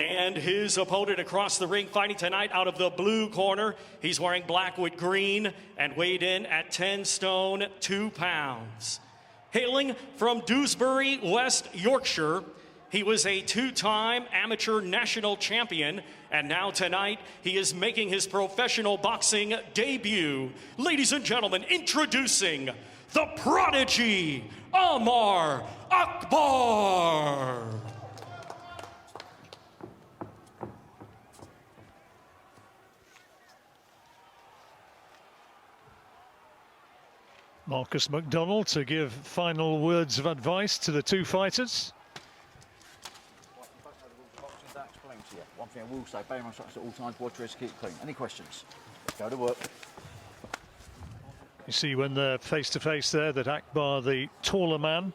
And his opponent across the ring fighting tonight out of the blue corner. He's wearing black with green and weighed in at 10 stone, 2 pounds. Hailing from Dewsbury, West Yorkshire, he was a 2-time amateur national champion, and now tonight he is making his professional boxing debut. Ladies and gentlemen, introducing the prodigy, Amaar Akbar. Marcus McDonald to give final words of advice to the two fighters. One thing I will say, bear in mind at all times, watch wrist, keep clean. Any questions? Go to work. You see when they're face to face there that Akbar, the taller man,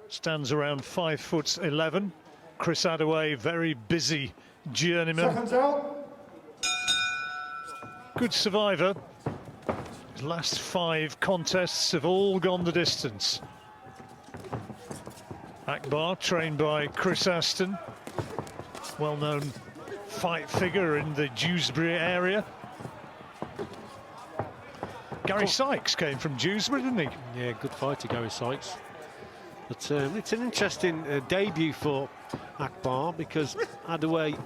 stands around 5'11". Chris Adaway, very busy journeyman. Seconds out. Good survivor. His last 5 contests have all gone the distance. Akbar, trained by Chris Aston, well-known fight figure in the Dewsbury area. Gary Sykes came from Dewsbury, didn't he? Yeah, good fighter, Gary Sykes. But it's an interesting debut for Akbar because Adaway, you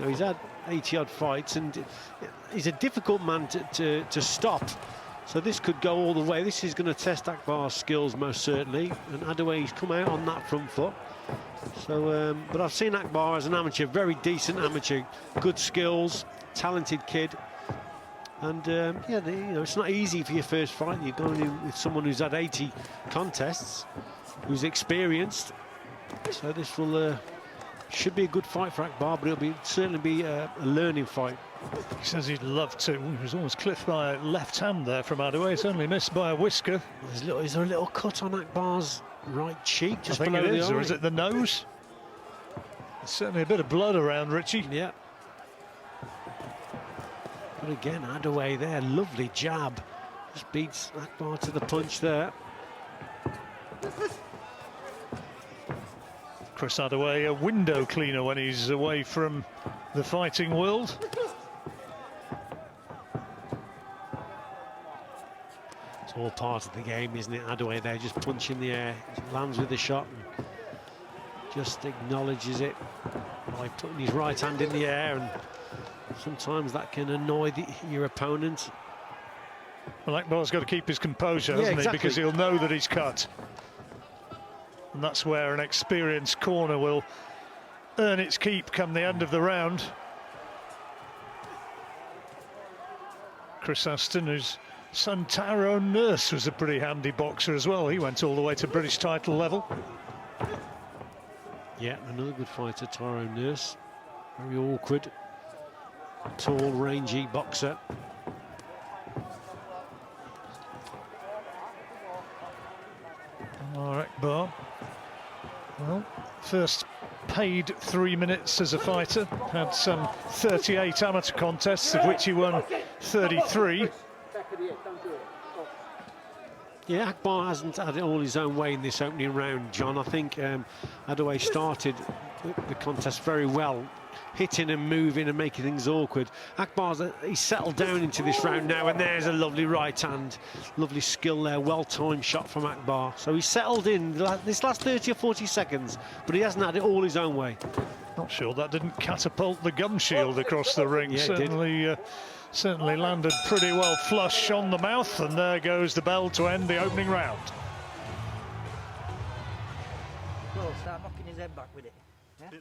know, he's had 80-odd fights and he's a difficult man to stop. So this could go all the way. This is going to test Akbar's skills most certainly, and Adaway's come out on that front foot. So, but I've seen Akbar as an amateur, very decent amateur, good skills, talented kid. And yeah, you know, it's not easy for your first fight. You're going in with someone who's had 80 contests, who's experienced. So this will should be a good fight for Akbar, but it'll certainly be a learning fight. He says he'd love to. He was almost clipped by a left hand there from Adaway. It's only missed by a whisker. Is there a little cut on Akbar's right cheek, just below it the is, eye? or is it the nose? There's certainly a bit of blood around, Richie. Yeah. But again, Adaway there, lovely jab. Just beats Akbar to the punch there. Chris Adaway, a window cleaner when he's away from the fighting world. It's all part of the game, isn't it? Adaway there, just punching the air, lands with the shot and just acknowledges it by putting his right hand in the air, and sometimes that can annoy your opponent. Well, Akbar's got to keep his composure, hasn't exactly. he? Because he'll know that he's cut. And that's where an experienced corner will earn its keep come the end of the round. Chris Aston, whose son Tyrone Nurse was a pretty handy boxer as well. He went all the way to British title level. Yeah, another good fighter, Tyrone Nurse. Very awkward, tall, rangy boxer. Amaar Akbar, well, first paid 3 minutes as a fighter, had some 38 amateur contests, of which he won 33. Yeah, Akbar hasn't had it all his own way in this opening round, John. I think Adaway started the contest very well, hitting and moving and making things awkward. He's settled down into this round now, and there's a lovely right hand, lovely skill there, well-timed shot from Akbar. So he's settled in this last 30 or 40 seconds, but he hasn't had it all his own way. Not sure that didn't catapult the gum shield across the ring. Yeah, certainly landed pretty well flush on the mouth, and there goes the bell to end the opening round. Well, start knocking his head back with it. Yeah?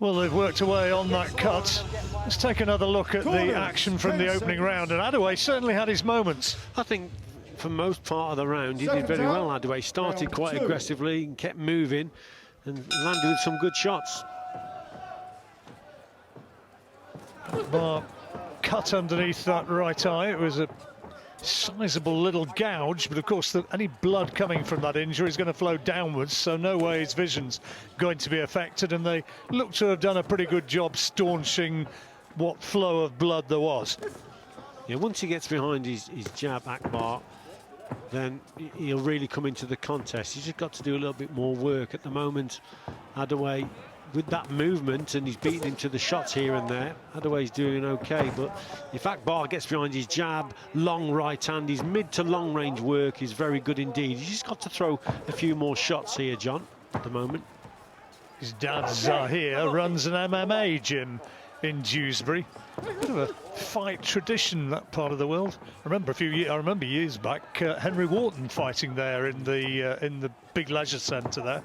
Well, they've worked away on that cut. Let's take another look at the action from the opening round, and Adaway certainly had his moments. I think for most part of the round he did very well. Adaway started quite aggressively and kept moving and landed with some good shots. Bar cut underneath that right eye. It was a sizable little gouge, but of course any blood coming from that injury is going to flow downwards, so no way his vision's going to be affected, and they look to have done a pretty good job staunching what flow of blood there was. Yeah, once he gets behind his jab, Akbar, then he'll really come into the contest. He's just got to do a little bit more work. At the moment, Adaway, with that movement, and he's beating him to the shots here and there, Adaway's doing okay. But if Akbar gets behind his jab, long right hand, his mid to long range work is very good indeed. He's just got to throw a few more shots here, John, at the moment. His dad, Zahir, runs an MMA gym in Dewsbury. Bit of a fight tradition, that part of the world. I remember years back, Henry Wharton fighting there in the big leisure centre there.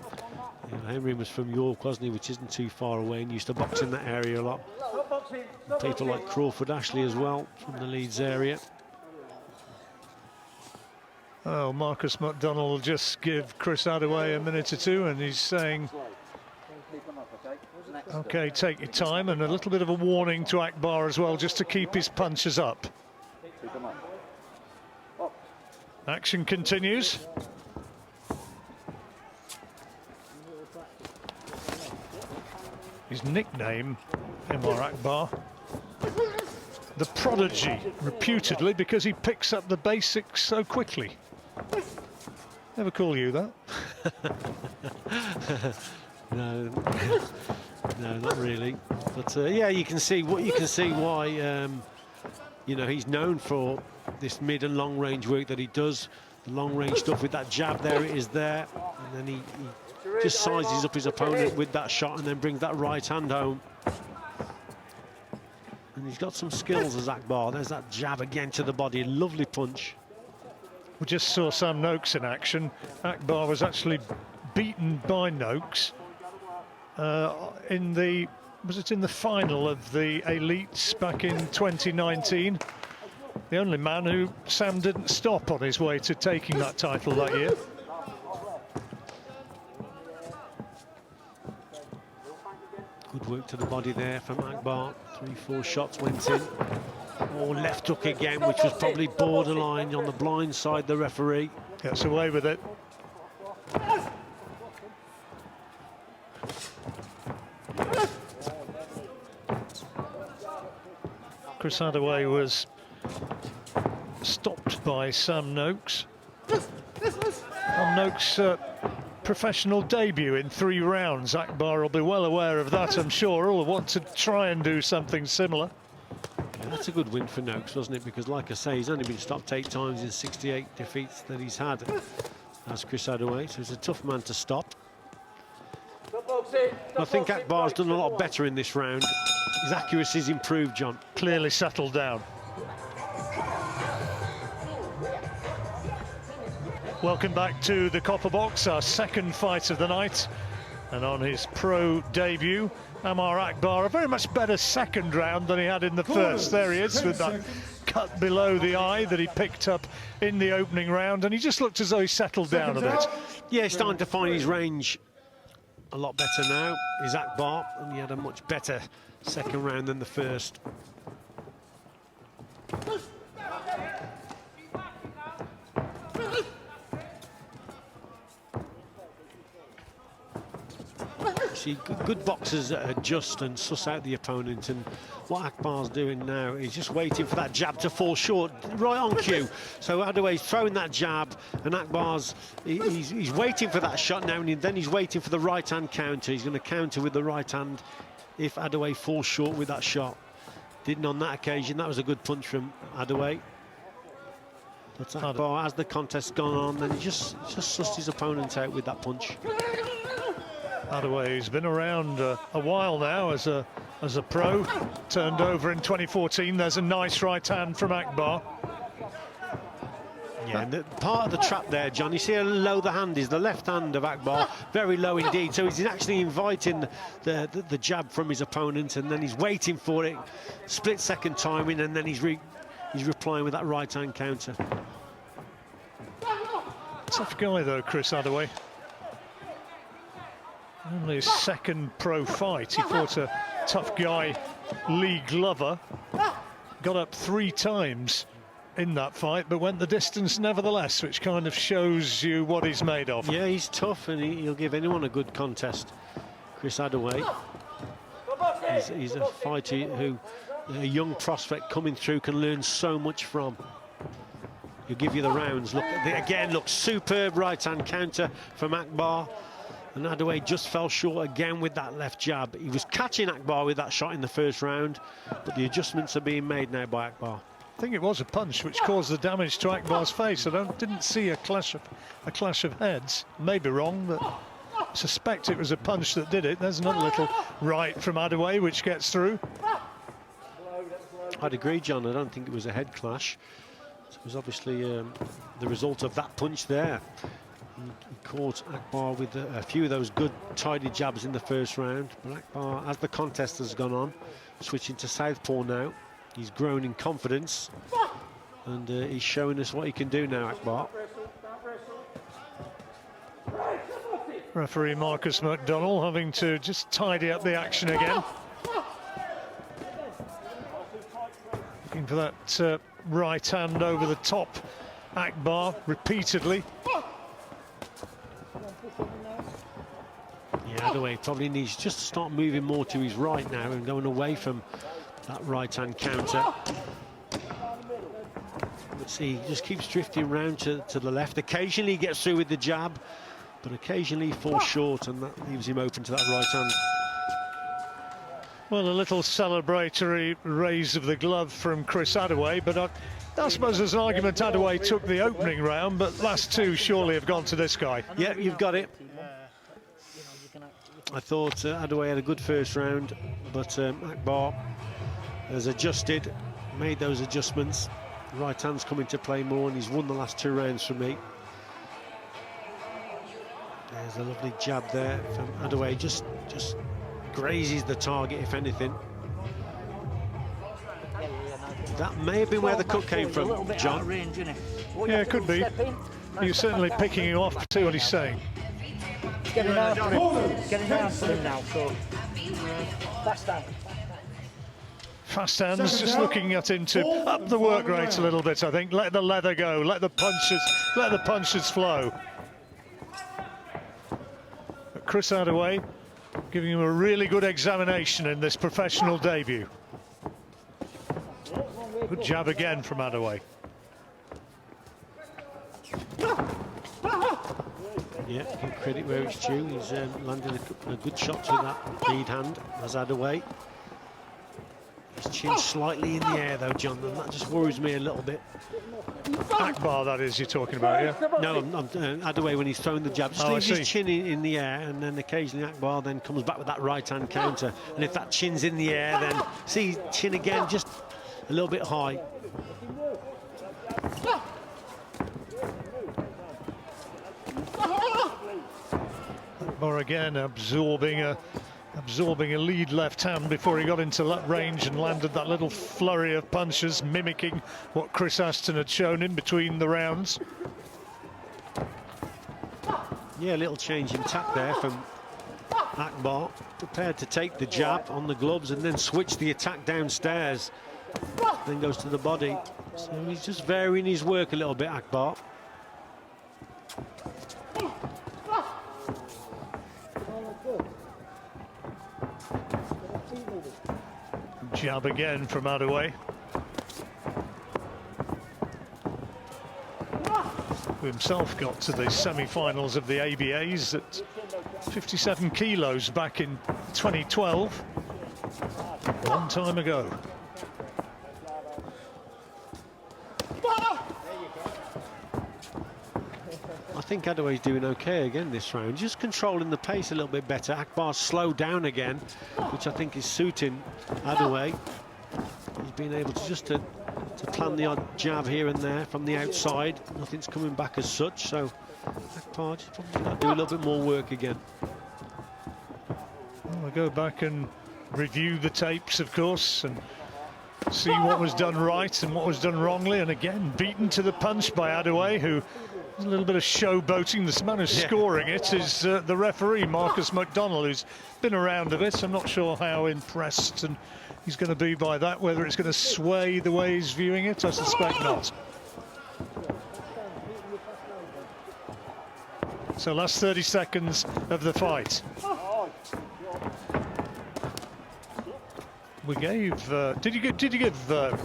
Yeah, Henry was from York, wasn't he, which isn't too far away, and used to box in that area a lot. People like Crawford Ashley as well, from the Leeds area. Oh, Marcus McDonald will just give Chris Adaway a minute or two, and he's saying, OK, take your time, and a little bit of a warning to Akbar as well, just to keep his punches up. Action continues. His nickname, Amaar Akbar, the prodigy, reputedly, because he picks up the basics so quickly. Never call you that. No, no, not really. But yeah, you can see why. You know, he's known for this mid and long range work that he does. The long range stuff with that jab, there it is there, and then he just sizes up his opponent with that shot and then brings that right hand home. And he's got some skills as Akbar. There's that jab again to the body, lovely punch. We just saw Sam Noakes in action. Akbar was actually beaten by Noakes in the final of the Elites back in 2019. The only man who Sam didn't stop on his way to taking that title that year. Good work to the body there from Akbar. 3-4 shots went in. Oh, left hook again, which was probably borderline on the blind side, the referee. Gets away with it. Chris Adaway was stopped by Sam Noakes. On Noakes' professional debut in 3 rounds. Akbar will be well aware of that, I'm sure. He'll want to try and do something similar. Yeah, that's a good win for Noakes, wasn't it? Because, like I say, he's only been stopped 8 times in 68 defeats that he's had as Chris Adaway, so he's a tough man to stop. I think Akbar's done a lot better in this round. His accuracy's improved, John. Clearly settled down. Welcome back to the Copper Box, our second fight of the night. And on his pro debut, Amaar Akbar, a very much better second round than he had in the first. There he is with that cut below the eye that he picked up in the opening round. And he just looked as though he settled down a bit. Yeah, he's starting to find his range a lot better now, is Akbar, and he had a much better second round than the first. See, good boxers adjust and suss out the opponent, and what Akbar's doing now is just waiting for that jab to fall short, right on cue. So Adaway's throwing that jab, and Akbar's he's waiting for that shot now, and then he's waiting for the right-hand counter. He's going to counter with the right hand if Adaway falls short with that shot. Didn't on that occasion. That was a good punch from Adaway. But Akbar, as the contest's gone on, then he just sussed his opponent out with that punch. Adaway, who's been around a while now as a pro, turned over in 2014. There's a nice right hand from Akbar. Yeah, and part of the trap there, John, you see how low the hand is, the left hand of Akbar, very low indeed. So he's actually inviting the jab from his opponent, and then he's waiting for it, split second timing, and then he's replying with that right hand counter. Tough guy though, Chris Adaway. Only his second pro fight. He fought a tough guy, Lee Glover. Got up 3 times in that fight, but went the distance nevertheless, which kind of shows you what he's made of. Yeah, he's tough, and he'll give anyone a good contest. Chris Adaway. He's a fighter who a young prospect coming through can learn so much from. he'll give you the rounds. Look, again, look, superb right-hand counter from Akbar. And Adaway just fell short again with that left jab. He was catching Akbar with that shot in the first round, but the adjustments are being made now by Akbar. I think it was a punch which caused the damage to Akbar's face. I didn't see a clash of heads. Maybe wrong, but I suspect it was a punch that did it. There's another little right from Adaway which gets through. I'd agree, John. I don't think it was a head clash. It was obviously the result of that punch there. He caught Akbar with a few of those good, tidy jabs in the first round. But Akbar, as the contest has gone on, switching to southpaw now. He's grown in confidence, and he's showing us what he can do now, Akbar. Referee Marcus McDonnell having to just tidy up the action again. Looking for that right hand over the top, Akbar, repeatedly. Yeah, Adaway probably needs just to start moving more to his right now and going away from that right-hand counter. Let's see, he just keeps drifting round to the left. Occasionally he gets through with the jab, but occasionally he falls short, and that leaves him open to that right hand. Well, a little celebratory raise of the glove from Chris Adaway, but I suppose there's an argument Adaway took the opening round, but last two surely have gone to this guy. Yeah, you've got it. I thought Adaway had a good first round, but Akbar has adjusted, made those adjustments. Right hand's come into play more, and he's won the last two rounds for me. There's a lovely jab there from Adaway, just grazes the target, if anything. That may have been where the cut came from, John. Yeah, it could be. You're certainly picking him off to what he's saying. Getting out for him now, so fast hand. Fast hands, just looking at him to up the work rate a little bit, I think. Let the leather go, let the punches flow. But Chris Adaway giving him a really good examination in this professional debut. Good jab again from Adaway. Yeah, give credit where it's due. He's landed a good shot with that lead hand, as Adaway. His chin slightly in the air, though, John, and that just worries me a little bit. Akbar, that is, you're talking about, yeah? No, I'm Adaway when he's throwing the jab. Just leaves his chin in the air, and then occasionally Akbar then comes back with that right-hand counter. And if that chin's in the air, then see, chin again, just a little bit high. Akbar again absorbing a lead left hand before he got into that range and landed that little flurry of punches, mimicking what Chris Aston had shown him between the rounds. Yeah, a little change in tack there from Akbar, prepared to take the jab on the gloves and then switch the attack downstairs, then goes to the body. So he's just varying his work a little bit, Akbar. Jab again from Adaway. Who himself got to the semi-finals of the ABAs at 57 kilos back in 2012. A long time ago. I think Adaway's doing okay again this round, just controlling the pace a little bit better. Akbar's slowed down again, which I think is suiting Adaway. He's been able to just to plan the odd jab here and there from the outside. Nothing's coming back as such, so Akbar just probably got to do a little bit more work again. Well, we'll go back and review the tapes, of course, and see what was done right and what was done wrongly. And again, beaten to the punch by Adaway, who a little bit of showboating. The man who's scoring it is the referee, Marcus McDonnell, who's been around a bit. I'm not sure how impressed and he's going to be by that, whether it's going to sway the way he's viewing it. I suspect not. So last 30 seconds of the fight. We gave. Did you give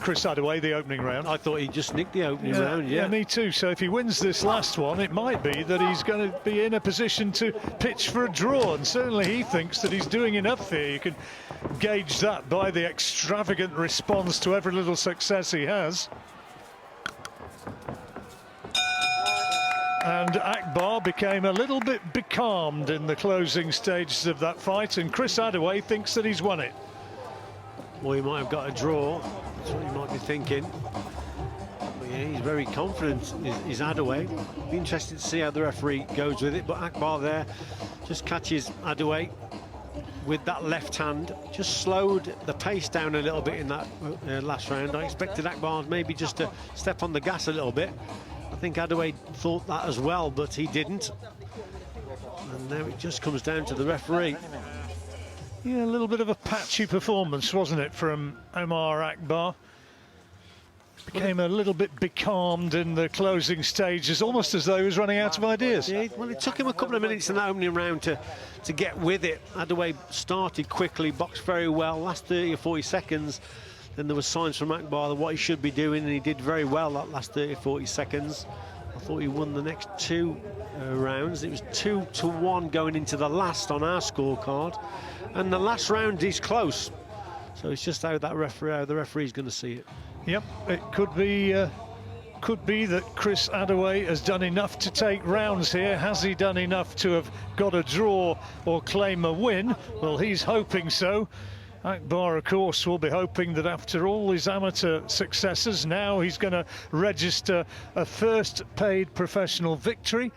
Chris Adaway the opening round? I thought he just nicked the opening round, yeah. Me too. So if he wins this last one, it might be that he's going to be in a position to pitch for a draw. And certainly he thinks that he's doing enough here. You can gauge that by the extravagant response to every little success he has. And Akbar became a little bit becalmed in the closing stages of that fight, and Chris Adaway thinks that he's won it. Well, he might have got a draw. That's what he might be thinking. But yeah, he's very confident, is Adaway. Be interested to see how the referee goes with it. But Akbar there just catches Adaway with that left hand. Just slowed the pace down a little bit in that last round. I expected Akbar maybe just to step on the gas a little bit. I think Adaway thought that as well, but he didn't. And now it just comes down to the referee. Yeah, a little bit of a patchy performance, wasn't it, from Amaar Akbar? Became a little bit becalmed in the closing stages, almost as though he was running out of ideas. Yeah, well, it took him a couple of minutes in that opening round to get with it. Adaway started quickly, boxed very well, last 30 or 40 seconds. Then there were signs from Akbar of what he should be doing, and he did very well that last 30 or 40 seconds. I thought he won the next two rounds. It was 2-1 going into the last on our scorecard. And the last round is close. So it's just how the referee's going to see it. Yep, it could be that Chris Adaway has done enough to take rounds here. Has he done enough to have got a draw or claim a win? Well, he's hoping so. Akbar, of course, will be hoping that after all his amateur successes, now he's going to register a first paid professional victory.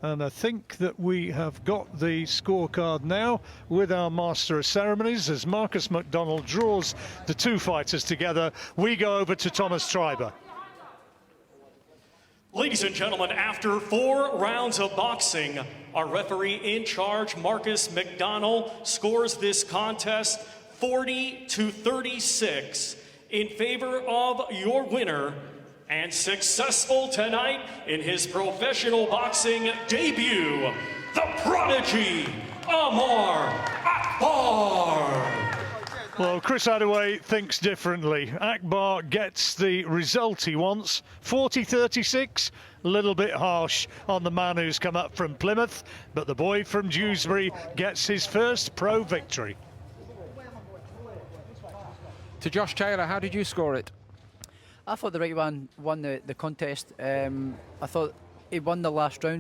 And I think that we have got the scorecard now with our Master of Ceremonies. As Marcus McDonald draws the two fighters together, we go over to Thomas Treiber. Ladies and gentlemen, after 4 rounds of boxing, our referee in charge, Marcus McDonald, scores this contest 40-36 in favor of your winner and successful tonight in his professional boxing debut, the prodigy, Amaar Akbar. Well, Chris Adaway thinks differently. Akbar gets the result he wants, 40-36. A little bit harsh on the man who's come up from Plymouth, but the boy from Dewsbury gets his first pro victory. To Josh Taylor, how did you score it? I thought the right one won the contest. I thought he won the last round.